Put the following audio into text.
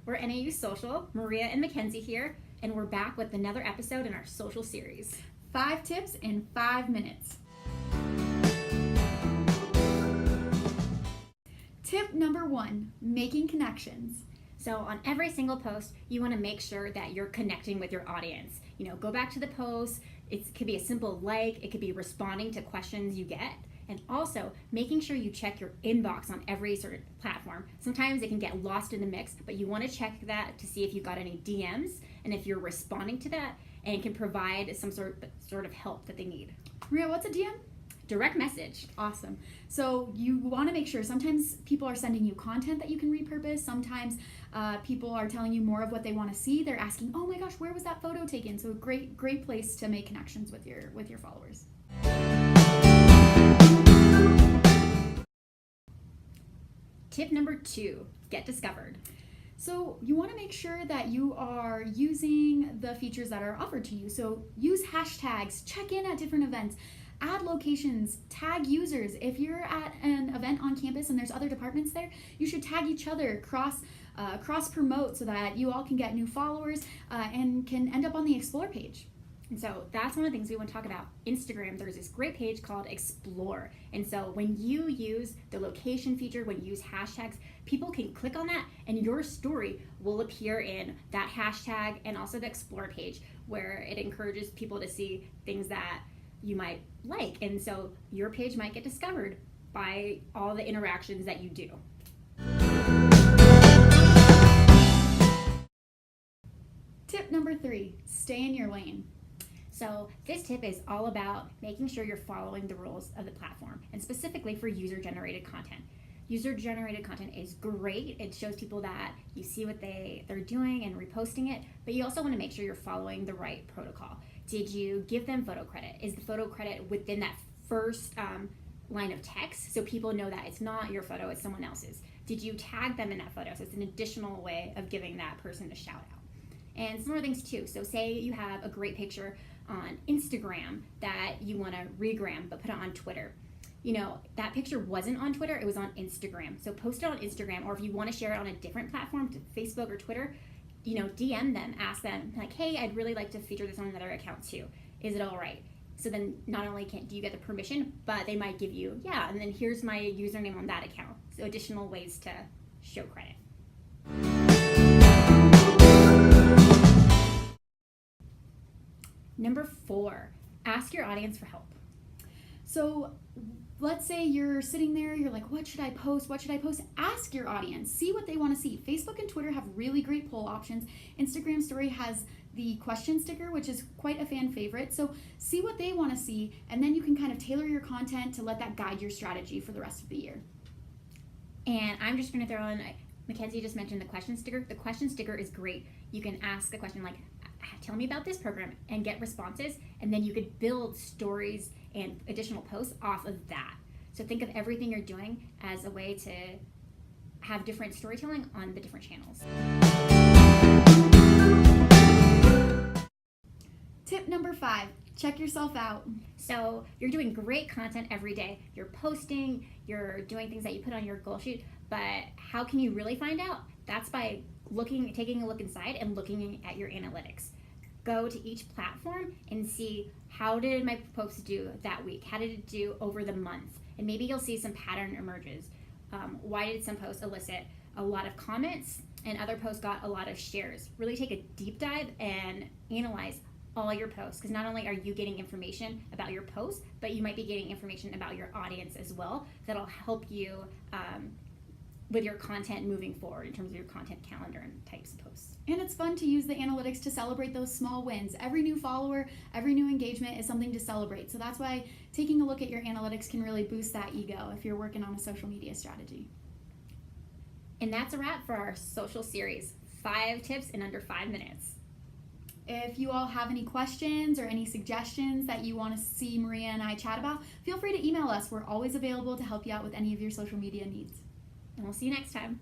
We're NAU Social, Maria and Mackenzie here, and we're back with another episode in our social series. 5 tips in 5 minutes. Tip number 1, making connections. So on every single post, you want to make sure that you're connecting with your audience. Go back to the post. It could be a simple like, it could be responding to questions you get, and also making sure you check your inbox on every sort of platform. Sometimes it can get lost in the mix, but you want to check that to see if you got any DMs and if you're responding to that, and it can provide some sort of help that they need. Maria, what's a DM? Direct message. Awesome. So you want to make sure, sometimes people are sending you content that you can repurpose. Sometimes people are telling you more of what they want to see. They're asking, oh my gosh, where was that photo taken? So great place to make connections with your followers. Tip number 2, get discovered. So you want to make sure that you are using the features that are offered to you. So use hashtags, check in at different events, add locations, tag users. If you're at an event on campus and there's other departments there, you should tag each other, cross promote so that you all can get new followers and can end up on the Explore page. And so that's one of the things we want to talk about. Instagram, there's this great page called Explore. And so when you use the location feature, when you use hashtags, people can click on that and your story will appear in that hashtag and also the Explore page, where it encourages people to see things that you might like. And so your page might get discovered by all the interactions that you do. Tip number 3, stay in your lane. So this tip is all about making sure you're following the rules of the platform, and specifically for user-generated content. User-generated content is great. It shows people that you see what they're doing and reposting it, but you also want to make sure you're following the right protocol. Did you give them photo credit? Is the photo credit within that first line of text so people know that it's not your photo, it's someone else's? Did you tag them in that photo? So it's an additional way of giving that person a shout out. And some other things too. So say you have a great picture on Instagram that you want to regram but put it on Twitter. That picture wasn't on Twitter, it was on Instagram. So post it on Instagram, or if you want to share it on a different platform, to Facebook or Twitter, DM them, ask them like, hey, I'd really like to feature this on another account too. Is it all right? So then not only do you get the permission, but they might give you, yeah, and then here's my username on that account. So additional ways to show credit. Number 4, ask your audience for help. So let's say you're sitting there, you're like, what should I post? What should I post? Ask your audience, see what they want to see. Facebook and Twitter have really great poll options. Instagram Story has the question sticker, which is quite a fan favorite. So see what they want to see, and then you can kind of tailor your content to let that guide your strategy for the rest of the year. And I'm just going to throw in, Mackenzie just mentioned the question sticker. The question sticker is great. You can ask a question like, tell me about this program, and get responses, and then you could build stories and additional posts off of that. So think of everything you're doing as a way to have different storytelling on the different channels. Tip number 5, check yourself out. So you're doing great content every day. You're posting, you're doing things that you put on your goal sheet, but how can you really find out? That's by taking a look inside and looking at your analytics. Go to each platform and see, how did my post do that week? How did it do over the month? And maybe you'll see some pattern emerges. Why did some posts elicit a lot of comments and other posts got a lot of shares? Really take a deep dive and analyze all your posts, because not only are you getting information about your posts, but you might be getting information about your audience as well that'll help you with your content moving forward in terms of your content calendar and types of posts. And it's fun to use the analytics to celebrate those small wins. Every new follower, every new engagement is something to celebrate. So that's why taking a look at your analytics can really boost that ego if you're working on a social media strategy. And that's a wrap for our social series, 5 tips in under 5 minutes. If you all have any questions or any suggestions that you want to see Maria and I chat about, feel free to email us. We're always available to help you out with any of your social media needs. And we'll see you next time.